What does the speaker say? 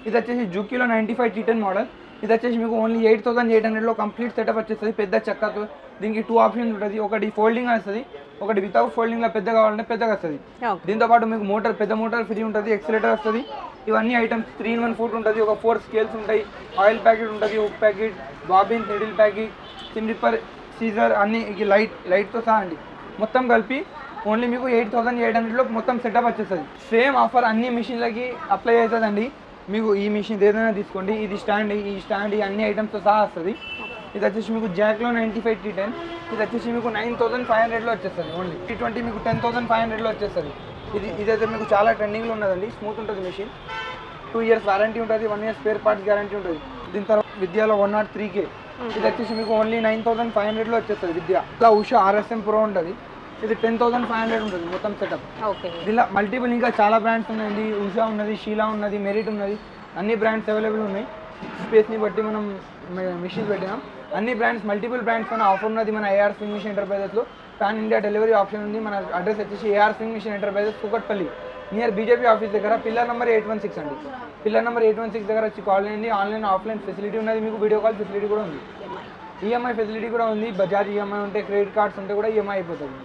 ఇది వచ్చేసి జూకీలో 95 T10 model. ఇది వచ్చేసి మీకు ఓన్లీ 8800లో కంప్లీట్ సెటప్ వచ్చేస్తుంది పెద్ద చక్కతో. దీనికి 2 ఆప్షన్స్ ఉంటుంది, ఒకటి ఫోల్డింగ్ వస్తుంది, ఒకటి వితౌట్ ఫోల్డింగ్లో పెద్ద కావాలంటే పెద్దగా వస్తుంది. దీంతోపాటు మీకు మోటార్ పెద్ద మోటార్ ఫ్రీ ఉంటుంది, ఎక్సిలేటర్ వస్తుంది. ఇవన్నీ ఐటమ్స్ 3-in-1 ఫుడ్ ఉంటుంది, ఒక 4 స్కేల్స్ ఉంటాయి, ఆయిల్ ప్యాకెట్ ఉంటుంది, ఉప్ packet, bobbin, needle packet, seam ripper, scissor అన్నీ లైట్తో సహా అండి. మొత్తం కలిపి ఓన్లీ మీకు 8800లో మొత్తం సెటప్ వచ్చేస్తుంది. సేమ్ ఆఫర్ అన్ని మిషన్లకి అప్లై అవుతుందండి. మీకు ఈ మిషన్ ఏదైనా తీసుకోండి, ఇది స్టాండ్, ఈ స్టాండ్, ఈ అన్ని ఐటమ్స్తో సహా వస్తుంది. ఇది వచ్చేసి మీకు జాక్లో 95 T10, ఇది వచ్చేసి మీకు 9500లో వచ్చేస్తుంది. ఓన్లీ T20 మీకు 10500లో వచ్చేస్తుంది. ఇదైతే మీకు చాలా ట్రెండింగ్లో ఉన్నదండి, స్మూత్ ఉంటుంది మిషన్. 2 years వారంటీ ఉంటుంది, 1 year స్పేర్ పార్ట్స్ గ్యారంటీ ఉంటుంది. దీని తర్వాత విద్యాలో 103K, ఇది వచ్చేసి మీకు ఓన్లీ 9500లో వచ్చేస్తుంది. విద్య ఇలా ఉషా RSM Pro ఉంటుంది, ఇది 10500 ఉంటుంది మొత్తం సెటప్. దీనిలో మల్టిపుల్ ఇంకా చాలా బ్రాండ్స్ ఉన్నాయండి. ఉషా ఉన్నది, షీలా ఉన్నది, మెరిట్ ఉన్నది, అన్ని బ్రాండ్స్ అవైలబుల్ ఉన్నాయి. స్పేస్ని బట్టి మనం మిషన్స్ పెట్టినాం. అన్ని బ్రాండ్స్ మల్టిపుల్ బ్రాండ్స్ పైన ఆఫర్ ఉన్నది మన AR స్వింగ్ మిషన్ ఎంటర్ప్రైజెస్లో. పాన్ ఇండియా డెలివరీ ఆప్షన్ ఉంది. మన అడ్రస్ వచ్చేసి AR sewing machine enterprises, Kukatpally, near BJP office దగ్గర, పిల్లర్ నెంబర్ 816 అండి. పిల్లర్ నెంబర్ 816 దగ్గర వచ్చి కాల్ చేయండి. ఆన్లైన్ ఆఫ్లైన్ ఫెసిలిటీ ఉన్నది, మీకు వీడియో కాల్ ఫెసిలిటీ కూడా ఉంది, EMI ఫెసిలిటీ కూడా ఉంది. బజాజ్ EMI ఉంటే, క్రెడిట్ కార్డ్స్ ఉంటే కూడా EMI అయిపోతుంది.